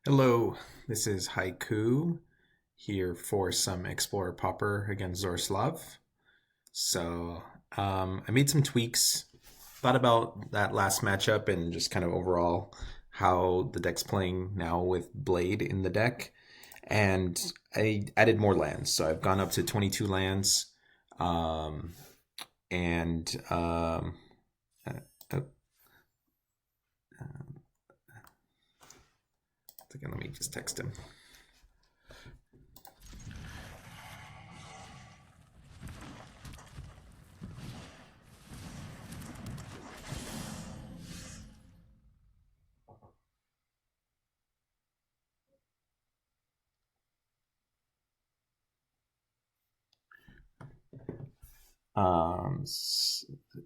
Hello, this is Haiku here for some Explorer Pauper against Zorslav. I made some tweaks, thought about that last matchup and just kind of overall how the deck's playing now with Blade in the deck. And I added more lands, so I've gone up to 22 lands. Um, and uh, oh, let me just text him.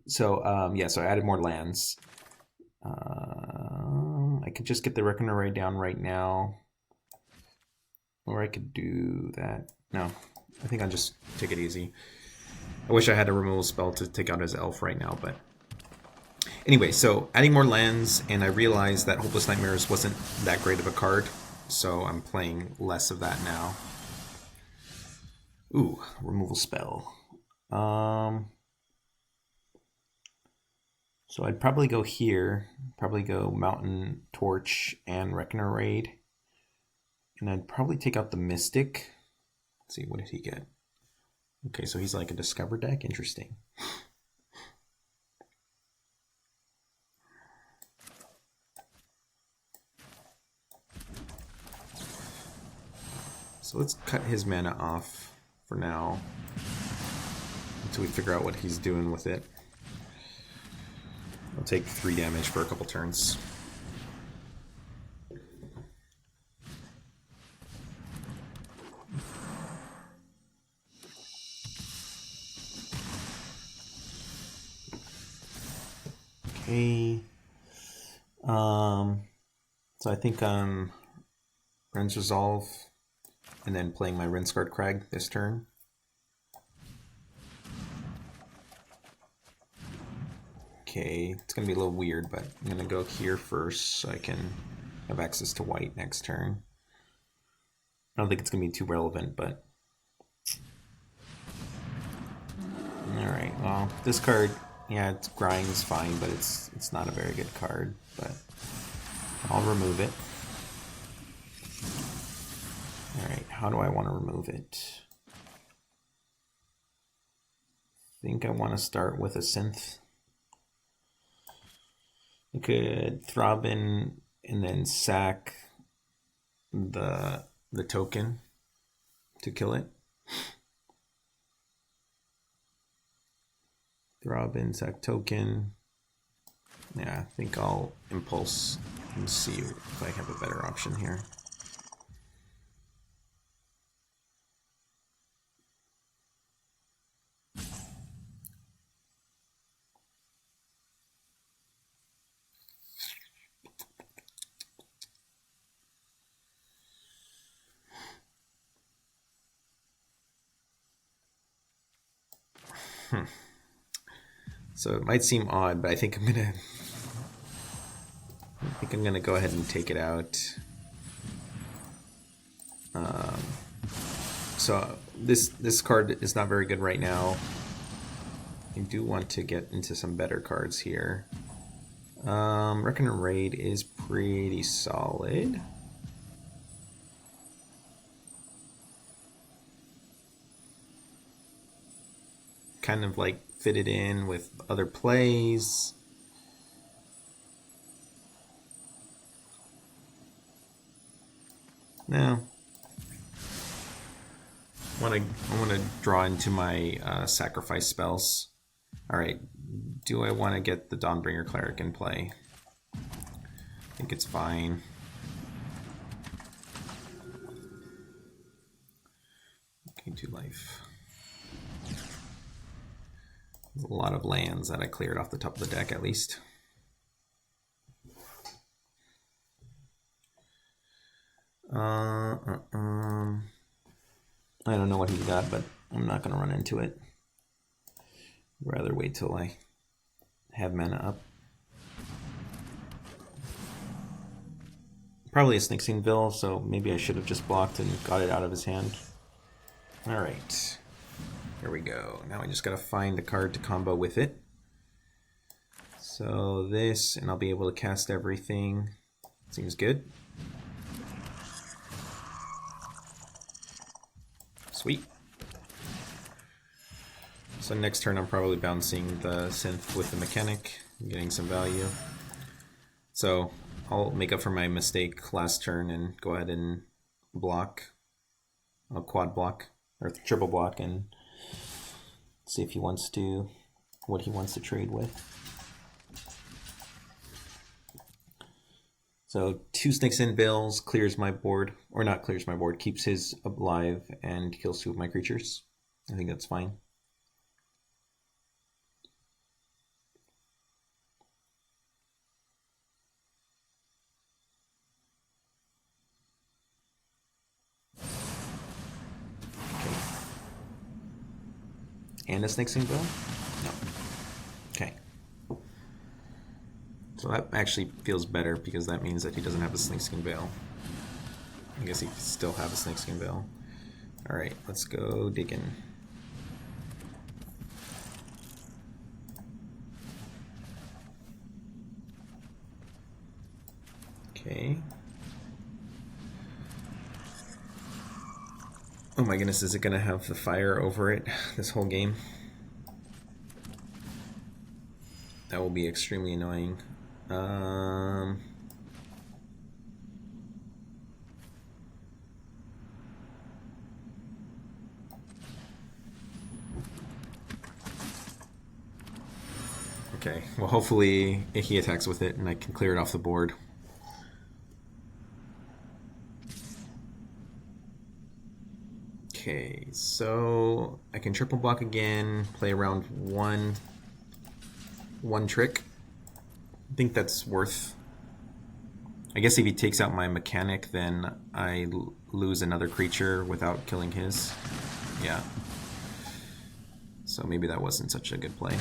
So I added more lands. I could just get the Reckoner Ray down right now, or I could do that. No, I think I'll just take it easy. I wish I had a removal spell to take out his elf right now, but anyway, so adding more lands, and I realized that Hopeless Nightmares wasn't that great of a card, so I'm playing less of that now. Ooh, removal spell. So I'd probably go here, probably go Mountain Torch and Reckoner Raid. And I'd probably take out the Mystic. Let's see, what did he get? Okay, so he's like a Discover deck? Interesting. So let's cut his mana off for now until we figure out what he's doing with it. I'll take 3 damage for a couple turns. Okay. So I think Wrenn's Resolve and then playing my Wind-Scarred Crag this turn. Okay, it's going to be a little weird, but I'm going to go here first so I can have access to white next turn. I don't think it's going to be too relevant, but... Alright, well, this card, yeah, its grind's fine, but it's not a very good card, but I'll remove it. Alright, how do I want to remove it? I think I want to start with a Synth. I could Thraben and then sack the token to kill it. Thraben, sack token. Yeah, I think I'll Impulse and see if I have a better option here. So it might seem odd, but I think I'm gonna go ahead and take it out. So this card is not very good right now. I do want to get into some better cards here. Reckoner Raid is pretty solid. Kind of like fitted in with other plays. No. I want to draw into my sacrifice spells. Alright, do I want to get the Dawnbringer Cleric in play? I think it's fine. Okay, 2 life. There's a lot of lands that I cleared off the top of the deck, at least. I don't know what he's got, but I'm not going to run into it. I'd rather wait till I have mana up. Probably a Snakeskin Bill, so maybe I should have just blocked and got it out of his hand. Alright. Here we go. Now I just gotta find a card to combo with it. So this, and I'll be able to cast everything. Seems good. Sweet. So next turn I'm probably bouncing the Synth with the Mechanic, getting some value. So I'll make up for my mistake last turn and go ahead and block. I'll quad block, or triple block, and see if he wants to, what he wants to trade with. So 2 Snakeskin Bills clears my board, or not clears my board, keeps his alive and kills 2 of my creatures. I think that's fine. Okay. And a Snakeskin Bill? No. Okay. So that actually feels better because that means that he doesn't have a Snakeskin Veil. I guess he could still have a Snakeskin Veil. Alright, let's go digging. Okay. Oh my goodness, is it going to have the fire over it this whole game? That will be extremely annoying. Okay, well hopefully he attacks with it and I can clear it off the board. Okay, so I can triple block again, play around one trick. I think that's worth. I guess if he takes out my Mechanic, then I lose another creature without killing his. Yeah. So maybe that wasn't such a good play.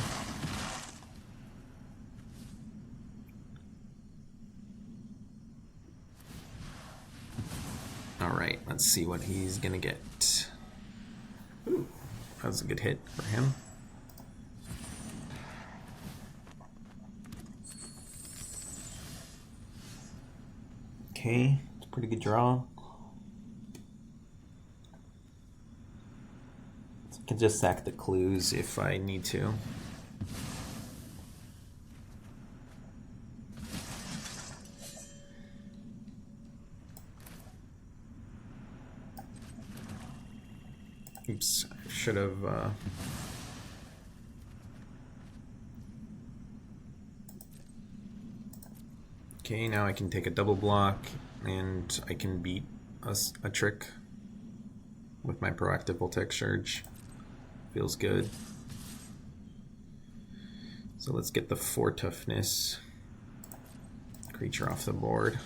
Alright, let's see what he's gonna get. Ooh, that was a good hit for him. Okay, it's a pretty good draw. So I can just sack the clues if I need to. Oops, I should have... Okay, now I can take a double block and I can beat a trick with my proactive Voltaic Surge. Feels good. So let's get the 4 toughness creature off the board.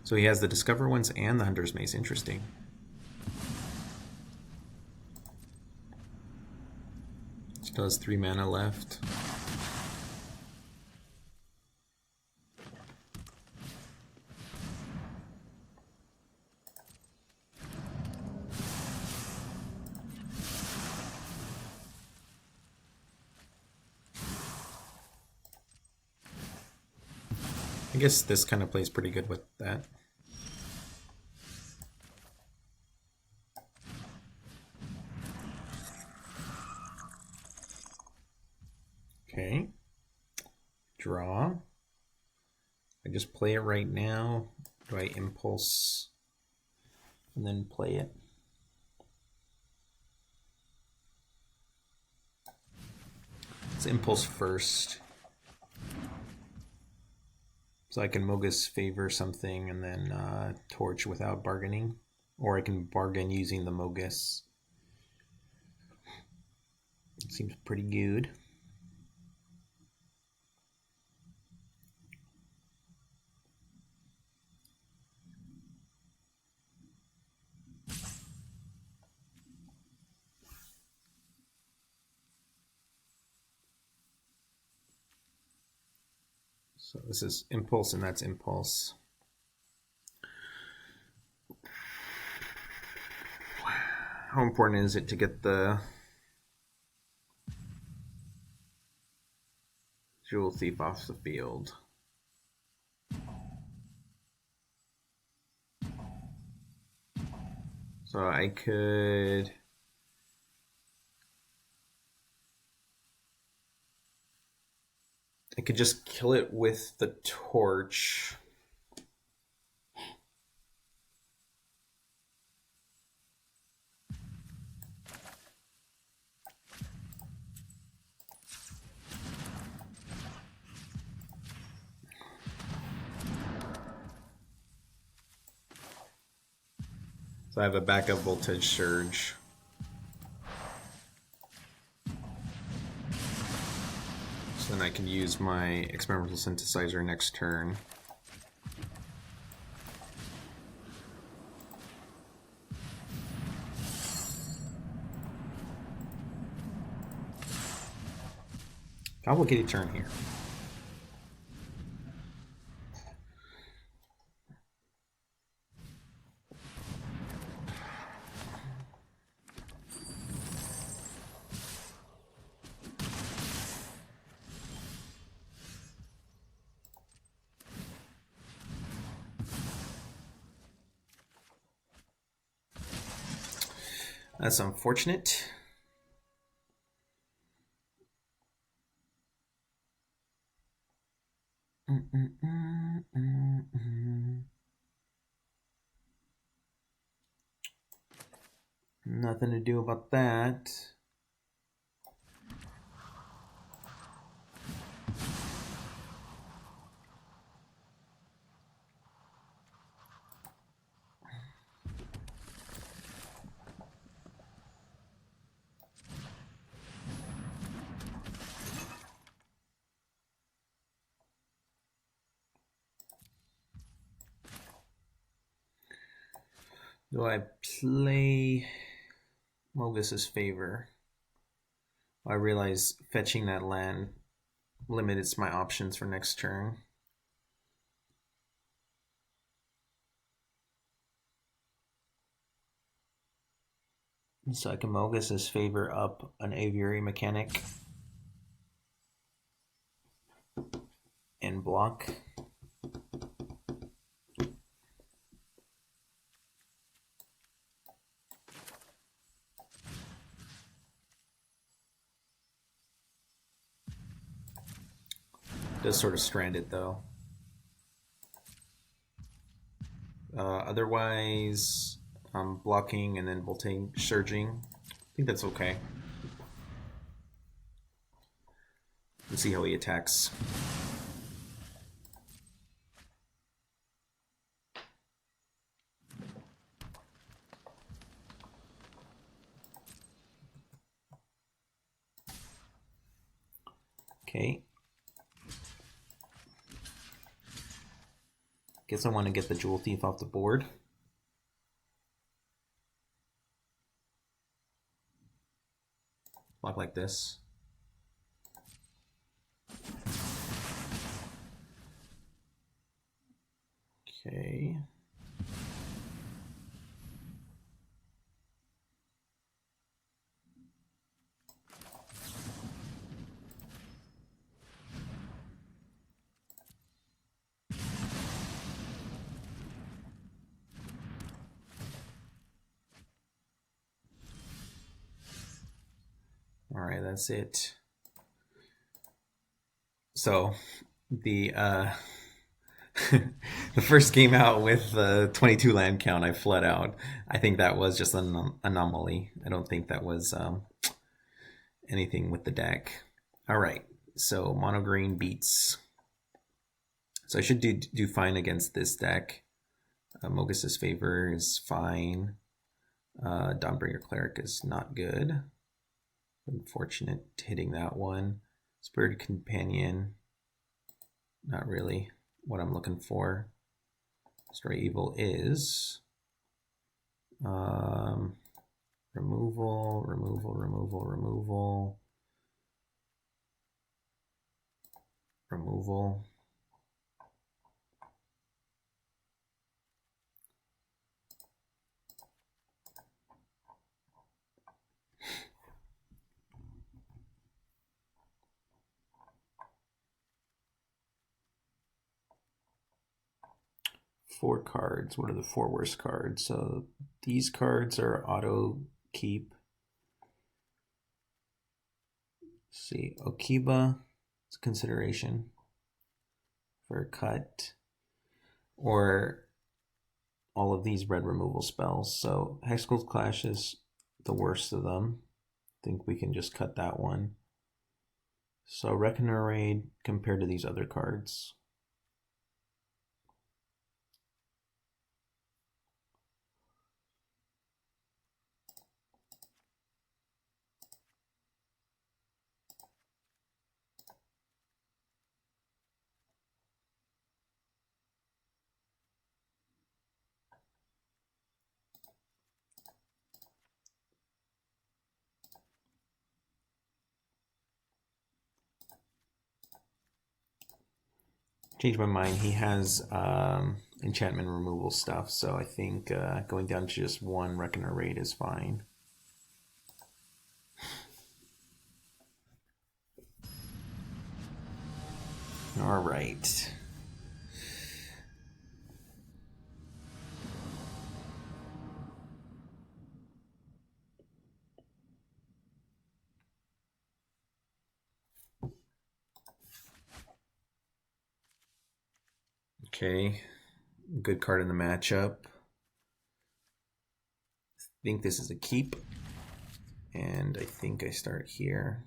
So he has the Discover ones and the Hunter's Mace. Interesting. Still has 3 mana left. I guess this kind of plays pretty good with that. Okay. Draw. I just play it right now. Do I impulse and then play it? Let's impulse first. So I can Mogis favor something and then torch without bargaining. Or I can bargain using the Mogis. It seems pretty good. So this is impulse and that's impulse. How important is it to get the Jewel Thief off the field? So I could just kill it with the torch. So I have a backup voltage surge. So then I can use my Experimental Synthesizer next turn. Complicated turn here. That's unfortunate. Nothing to do about that. Do I play Mogis' favor? I realize fetching that land limits my options for next turn. So I can Mogis' favor up an Aviary Mechanic and block. Does sort of strand it though. Otherwise, I'm blocking and then bolting, surging. I think that's okay. Let's see how he attacks. Okay. Guess I want to get the Jewel Thief off the board. Block like this. Okay. All right, that's it. So the the first game out with the 22 land count, I fled out. I think that was just an anomaly. I don't think that was anything with the deck. All right, so mono green beats. So I should do fine against this deck. Mogis' favor is fine. Dawnbringer Cleric is not good. Unfortunate hitting that one. Spirited Companion, not really what I'm looking for. Stray Evil is removal, removal, removal, removal, removal. 4 cards. What are the 4 worst cards? So these cards are auto keep. Let's see, Okiba is a consideration for a cut, or all of these red removal spells. So Hexcult Clash is the worst of them. I think we can just cut that one. So Reckoner Raid compared to these other cards. Changed my mind. He has enchantment removal stuff, so I think going down to just 1 Reckoner Raid is fine. All right. Okay, good card in the matchup. I think this is a keep, and I think I start here.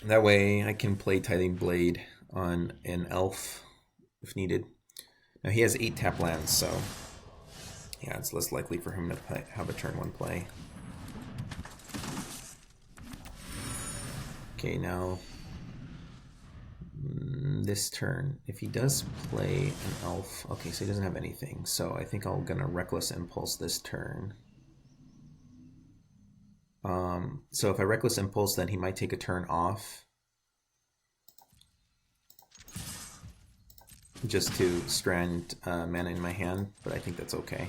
That way I can play Tithing Blade on an elf if needed. Now he has 8 tap lands, so yeah, it's less likely for him to have a turn 1 play. Okay, now this turn, if he does play an elf, okay, so he doesn't have anything, so I think I'm gonna Reckless Impulse this turn. So if I Reckless Impulse, then he might take a turn off just to strand mana in my hand, but I think that's okay.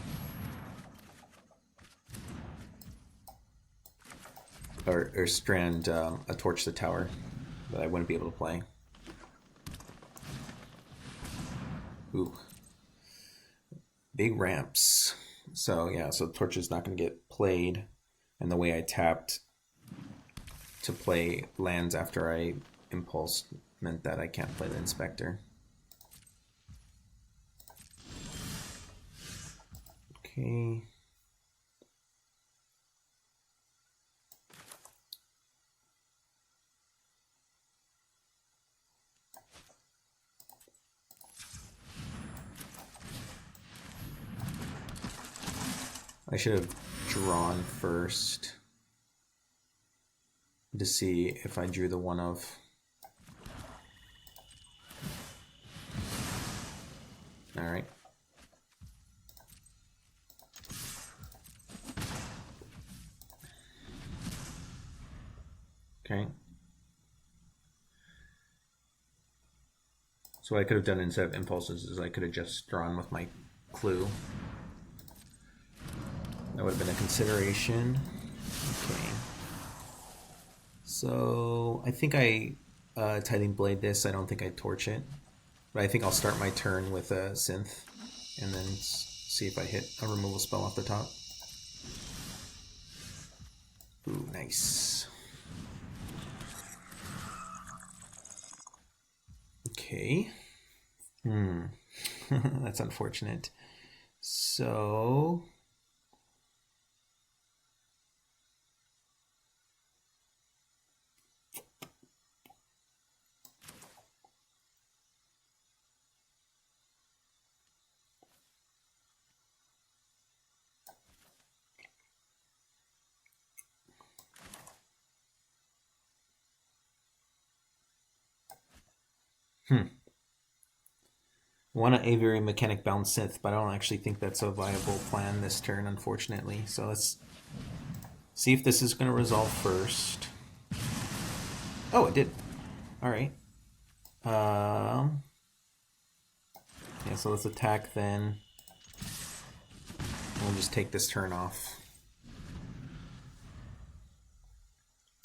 Or strand a Torch the Tower that I wouldn't be able to play. Ooh. Big ramps. So yeah, so Torch is not going to get played, and the way I tapped to play lands after I impulse meant that I can't play the Inspector. Okay. I should have drawn first to see if I drew the one of. All right. Okay. So what I could have done instead of impulses is I could have just drawn with my clue. That would have been a consideration. Okay. So I think I Tithing Blade this. I don't think I torch it. But I think I'll start my turn with a Synth and then see if I hit a removal spell off the top. Ooh, nice. Okay. That's unfortunate. So I want an Aviary Mechanic bound Synth, but I don't actually think that's a viable plan this turn, unfortunately. So let's see if this is going to resolve first. Oh, it did. All right. Yeah, so let's attack then. We'll just take this turn off.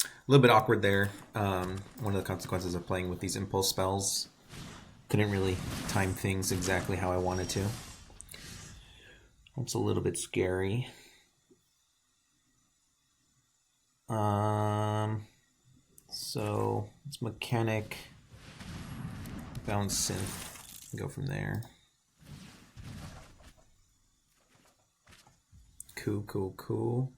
A little bit awkward there. One of the consequences of playing with these impulse spells couldn't really time things exactly how I wanted to. That's a little bit scary. So it's Mechanic, bounce Synth, go from there. Cool.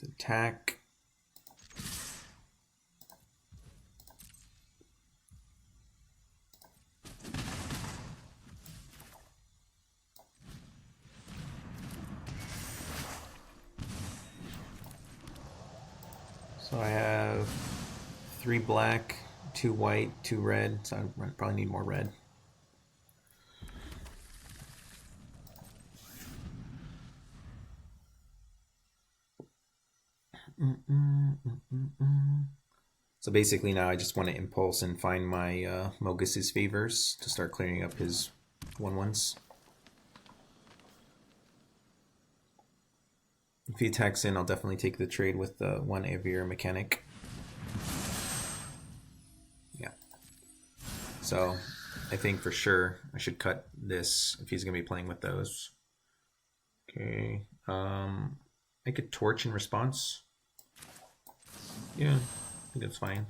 Attack. So I have 3 black, 2 white, 2 red, so I probably need more red. So basically now I just want to impulse and find my Mogis' favors to start clearing up his 1/1s. If he attacks in, I'll definitely take the trade with the 1 Aviary Mechanic. Yeah. So I think for sure I should cut this if he's going to be playing with those. Okay. I could torch in response. Yeah, I think that's fine.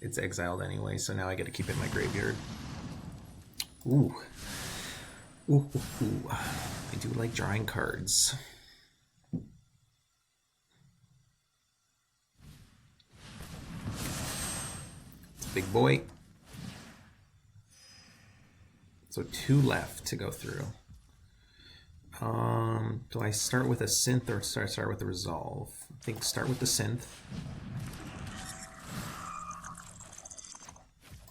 It's exiled anyway, so now I get to keep it in my graveyard. Ooh. Ooh. I do like drawing cards. It's a big boy. So 2 left to go through. Do I start with a Synth or start with a Resolve? I think start with the Synth.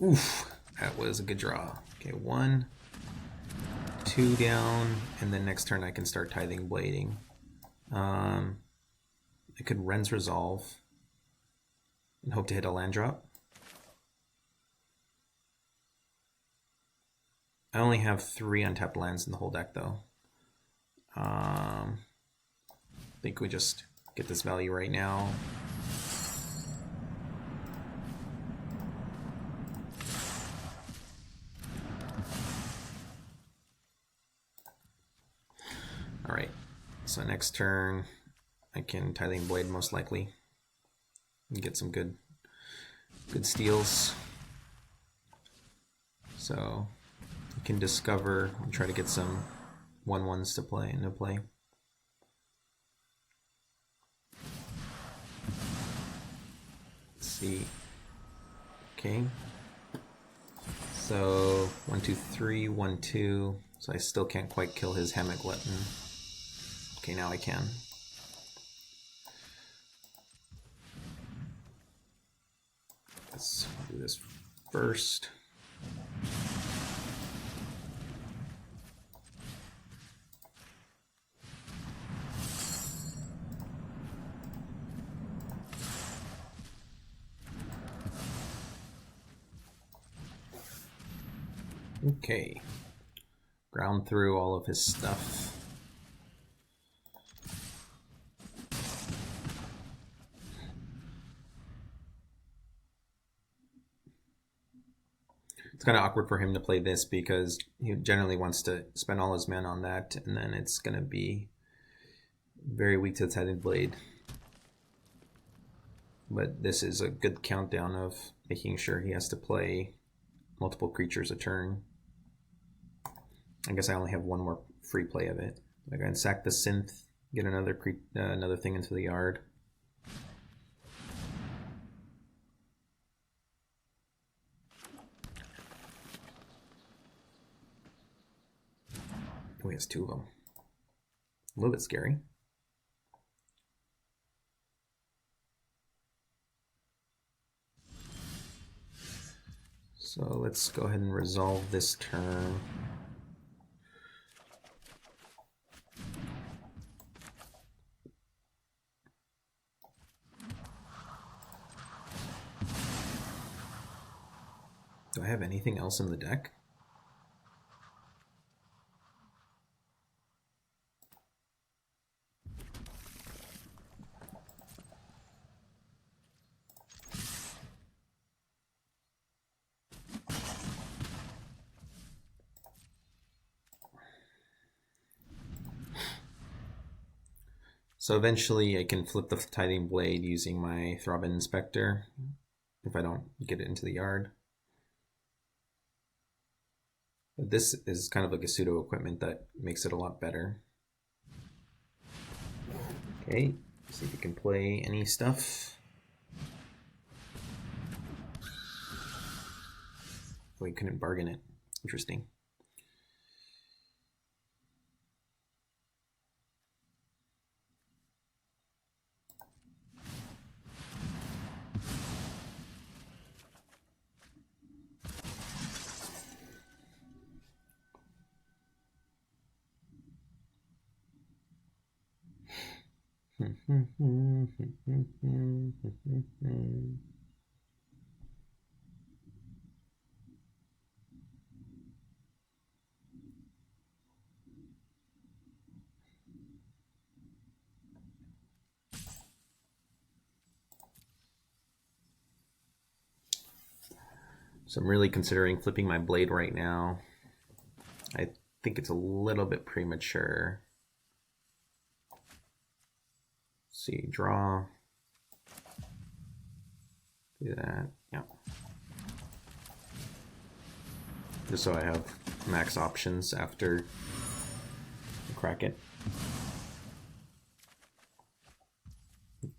Oof, that was a good draw. Okay, 1, 2 down, and then next turn I can start Tithing Blading. I could Wrenn's Resolve and hope to hit a land drop. I only have 3 untapped lands in the whole deck though. I think we just get this value right now. Alright, so next turn I can Tithing Blade most likely and get some good steals. So you can discover and try to get some 1/1s to play into play. Let's see. Okay. So 1, 2, 3, 1, 2. So I still can't quite kill his Hammock Glutton. Okay, now I can. Let's do this first. Okay. Ground through all of his stuff. It's kind of awkward for him to play this because he generally wants to spend all his mana on that, and then it's going to be very weak to the Tithing Blade. But this is a good countdown of making sure he has to play multiple creatures a turn. I guess I only have 1 more free play of it. I can sack the Synth, get another thing into the yard. Oh, he has 2 of them. A little bit scary. So let's go ahead and resolve this turn. Do I have anything else in the deck? So eventually I can flip the Tithing Blade using my Thraben Inspector if I don't get it into the yard. But this is kind of like a pseudo equipment that makes it a lot better. Okay, see if we can play any stuff. We couldn't bargain it. Interesting. So I'm really considering flipping my blade right now. I think it's a little bit premature. Let's see, draw. Do that, yeah. Just so I have max options after I crack it.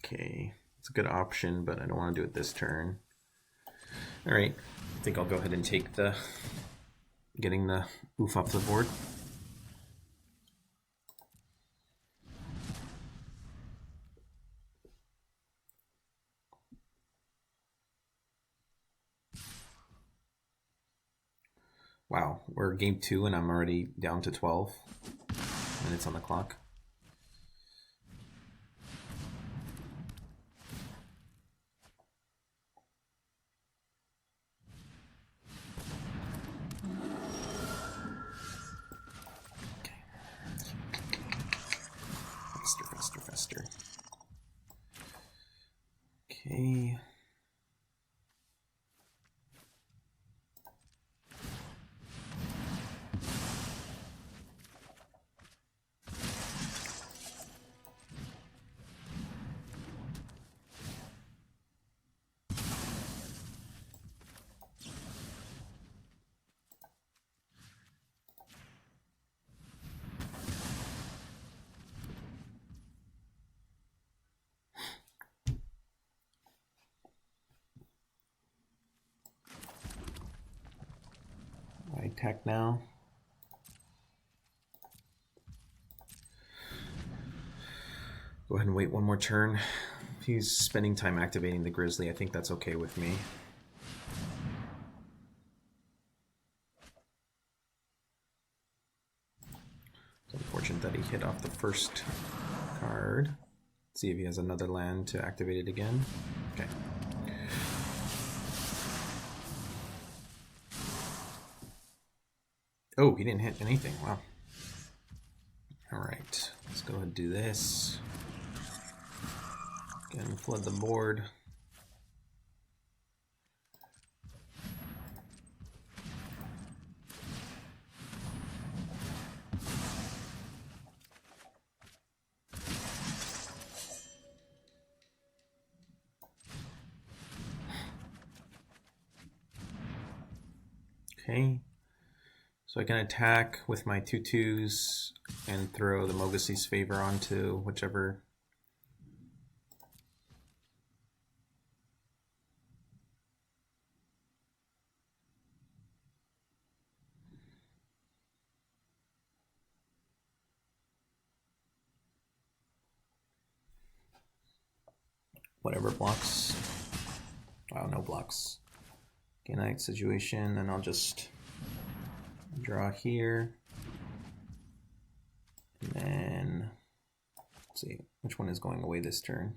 Okay, it's a good option, but I don't want to do it this turn. All right, I think I'll go ahead and take the getting the oof off the board. Wow, we're game 2 and I'm already down to 12 minutes on the clock. Faster. Okay. I attack now. Go ahead and wait one more turn. If he's spending time activating the Grizzly, I think that's okay with me. It's unfortunate that he hit off the first card. Let's see if he has another land to activate it again. Okay. Oh, he didn't hit anything. Wow. All right, let's go ahead and do this. Again, flood the board. Okay. So I can attack with my 2/2s and throw the Mogis' Favor onto whichever. Whatever blocks. Oh, no blocks. Okay, night situation, and I'll just draw here. And then, let's see, which one is going away this turn?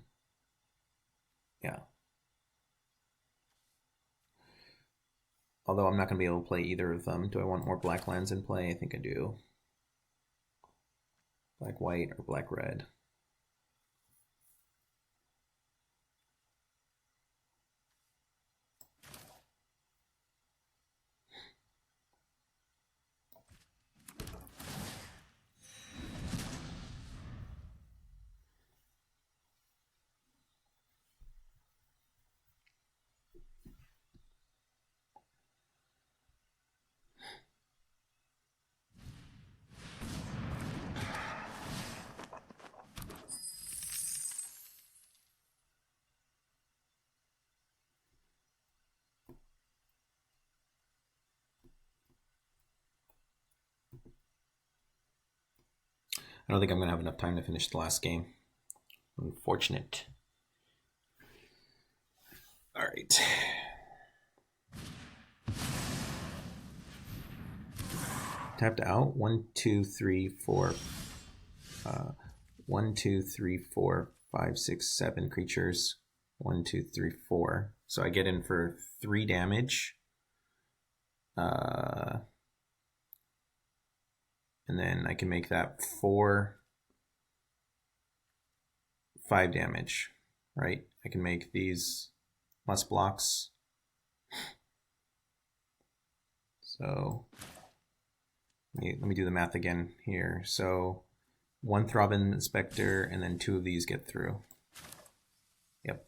Yeah. Although I'm not going to be able to play either of them. Do I want more black lands in play? I think I do. Black-white or black-red. I don't think I'm going to have enough time to finish the last game. Unfortunate. All right. Tapped out. 1, 2, 3, 4. 1, 2, 3, 4, 5, 6, 7 creatures. 1, 2, 3, 4. So I get in for 3 damage. And then I can make that 4, 5 damage, right? I can make these less blocks. So let me do the math again here. So 1 Thraben Inspector and then 2 of these get through. Yep.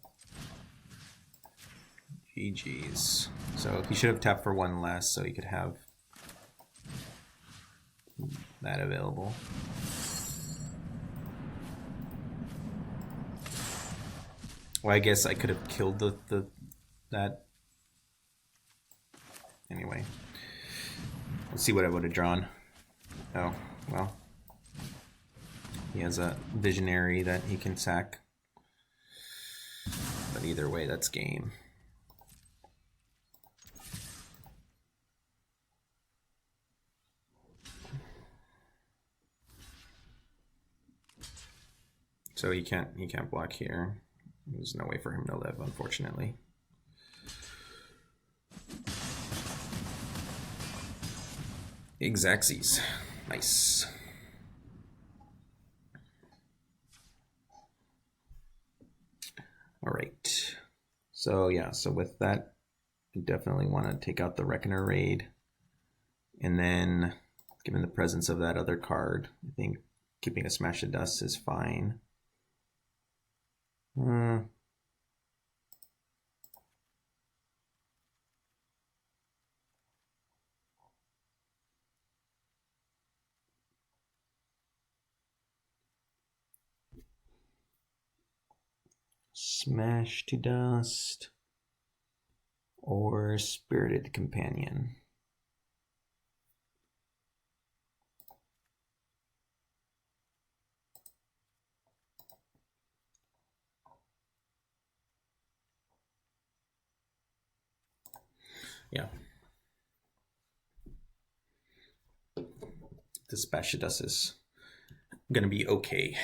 GG's. So he should have tapped for 1 less so he could have that available. Well, I guess I could have killed that. Anyway, let's see what I would have drawn. Oh, well. He has a visionary that he can sack. But either way, that's game. So he can't block here. There's no way for him to live, unfortunately. Exacxies. Nice. All right. So yeah, so with that, I definitely want to take out the Reckoner Raid. And then, given the presence of that other card, I think keeping a Smash to Dust is fine. Smash to Dust or Spirited Companion. Yeah. The Smash to Dust is gonna be okay.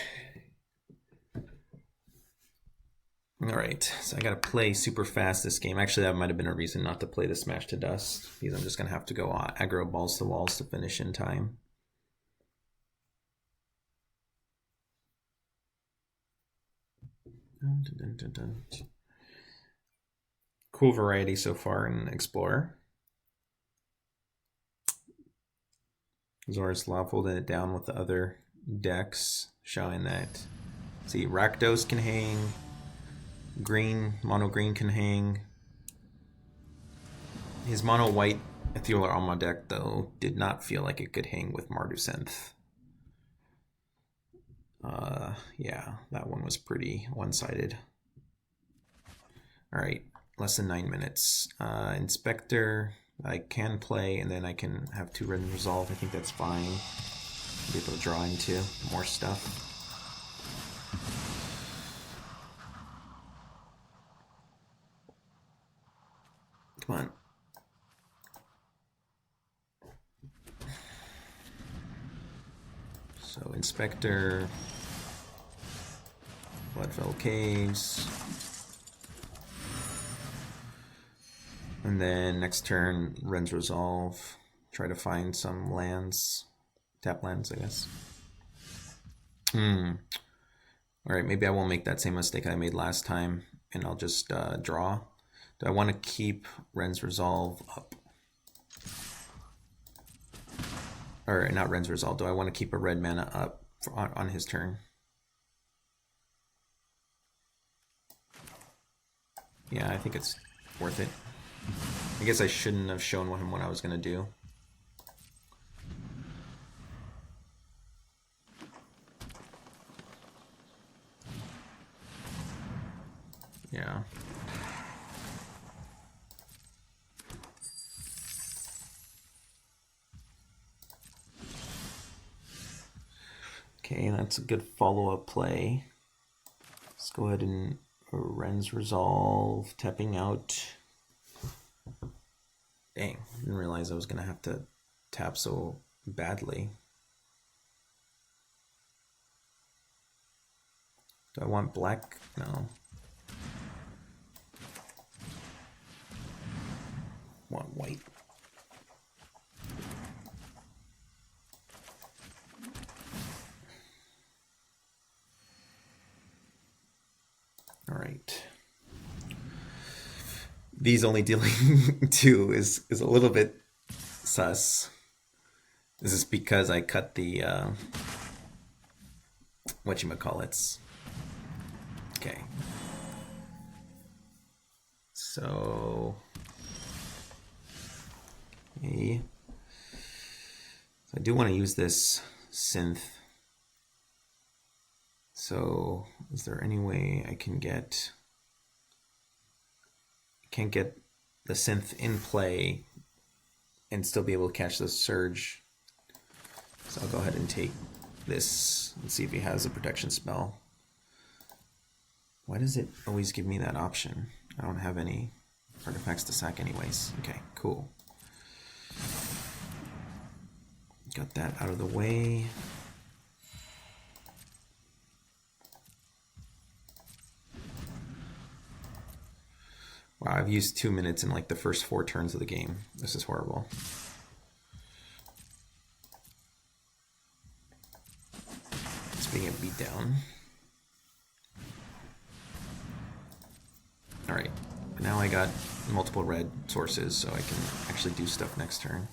All right, so I gotta play super fast this game. Actually, that might have been a reason not to play the Smash to Dust, because I'm just gonna have to go aggro balls to walls to finish in time. Dun, dun, dun, dun, dun. Cool variety so far in Explorer. Zora's Law folded it down with the other decks, showing that, see, Rakdos can hang, green, mono green can hang. His mono white Ethereal Alma deck, though, did not feel like it could hang with Mardu Synth. Yeah, that one was pretty one-sided. All right, less than 9 minutes. Inspector, I can play, and then I can have 2 Wrenn resolve. I think that's fine. Be able to draw into more stuff. Come on. So Inspector, Bloodfell Caves, and then next turn Wrenn's Resolve. Try to find some lands, tap lands, I guess. All right, maybe I won't make that same mistake I made last time, and I'll just draw. Do I want to keep Wrenn's Resolve up? Or not Wrenn's Resolve. Do I want to keep a red mana up on his turn? Yeah, I think it's worth it. I guess I shouldn't have shown him what I was going to do. Yeah. Okay, that's a good follow-up play. Let's go ahead and Wrenn's Resolve, tapping out. Dang, didn't realize I was gonna have to tap so badly. Do I want black? No. Want white. All right. These only dealing 2 is a little bit sus. This is because I cut the whatchamacallits. Okay. So okay. So I do want to use this synth. So is there any way I can get... Can't get the synth in play and still be able to catch the surge. So I'll go ahead and take this and see if he has a protection spell. Why does it always give me that option? I don't have any artifacts to sack anyways. Okay, cool. Got that out of the way. Wow, I've used 2 minutes in like the first 4 turns of the game. This is horrible. It's being a beatdown. Alright, now I got multiple red sources, so I can actually do stuff next turn.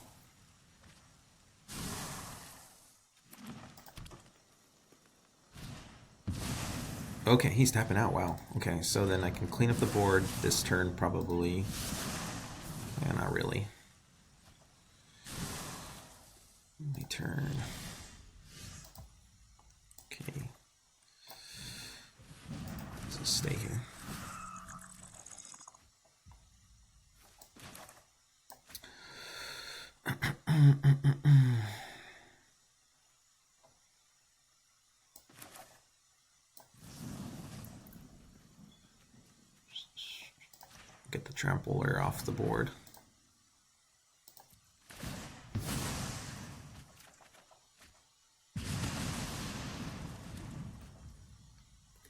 Okay, he's tapping out, wow. Okay, so then I can clean up the board this turn, probably. Yeah, not really. My turn. Okay. Let's just stay here. Get the trampler off the board.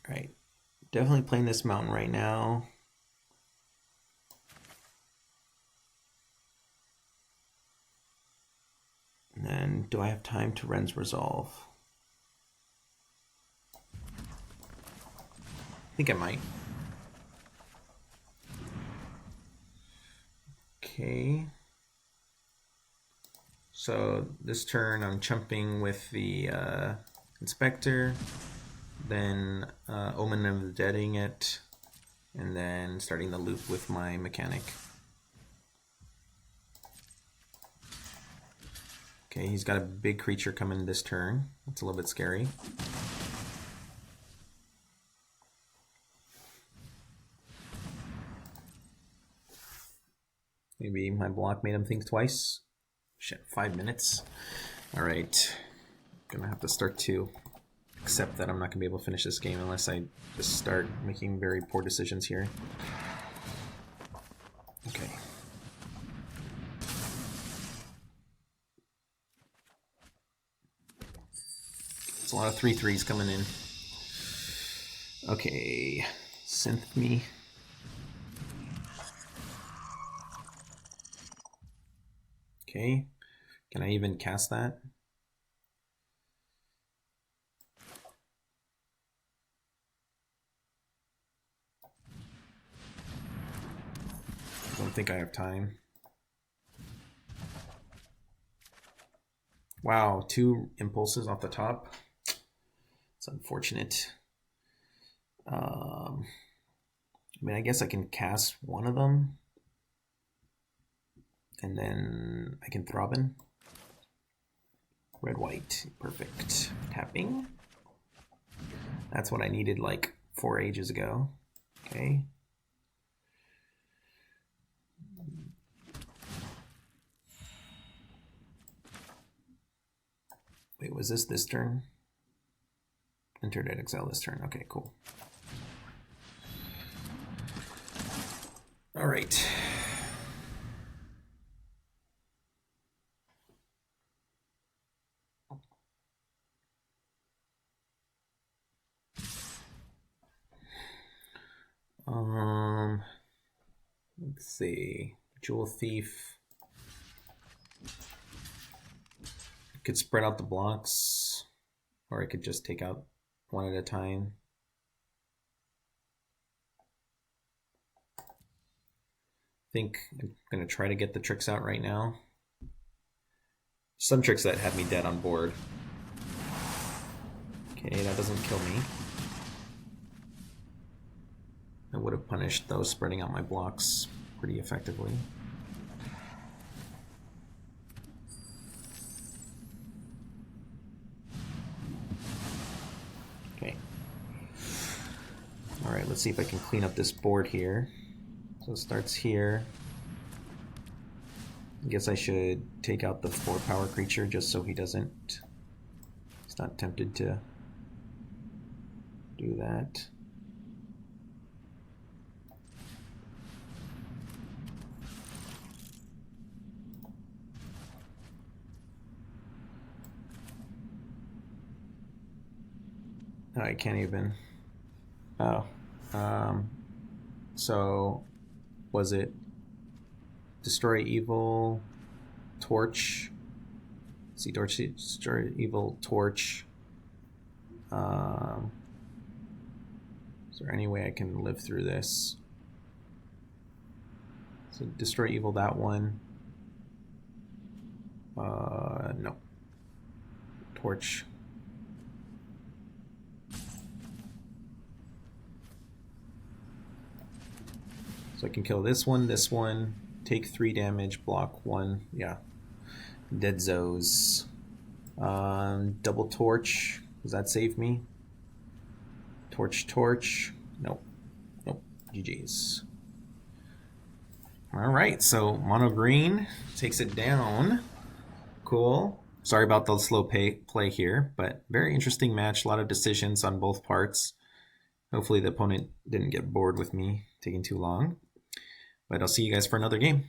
Alright, definitely playing this mountain right now. And then, do I have time to Wrenn's Resolve? I think I might. Okay. So this turn I'm chumping with the Inspector, then Omen of the Deading it, and then starting the loop with my Mechanic. Okay, he's got a big creature coming this turn. That's a little bit scary. Maybe my block made him think twice. Shit, 5 minutes. Alright. Gonna have to start to accept that I'm not gonna be able to finish this game unless I just start making very poor decisions here. Okay. There's a lot of 3/3s coming in. Okay. Synth me. Okay, can I even cast that? I don't think I have time. Wow, 2 impulses off the top. It's unfortunate. I mean, I guess I can cast one of them. And then I can Thraben. Red, white. Perfect. Tapping. That's what I needed like 4 ages ago. Okay. Wait, was this turn? Entered at exile this turn. Okay, cool. All right. Let's see. Jewel Thief. I could spread out the blocks, or I could just take out one at a time. I think I'm going to try to get the tricks out right now. Some tricks that had me dead on board. Okay, that doesn't kill me. I would have punished those spreading out my blocks pretty effectively. Okay. Alright, let's see if I can clean up this board here. So it starts here. I guess I should take out the 4-power creature just so he's not tempted to do that. I can't even. Oh. So, was it Destroy Evil, Torch? Let's see, Destroy Evil, Torch. Is there any way I can live through this? So, Destroy Evil, that one. No. Torch. So I can kill this one, take 3 damage, block 1, yeah. Dead Zos. Double Torch, does that save me? Torch, nope, GG's. Alright, so mono green takes it down. Cool. Sorry about the slow play here, but very interesting match, a lot of decisions on both parts. Hopefully the opponent didn't get bored with me taking too long. But I'll see you guys for another game.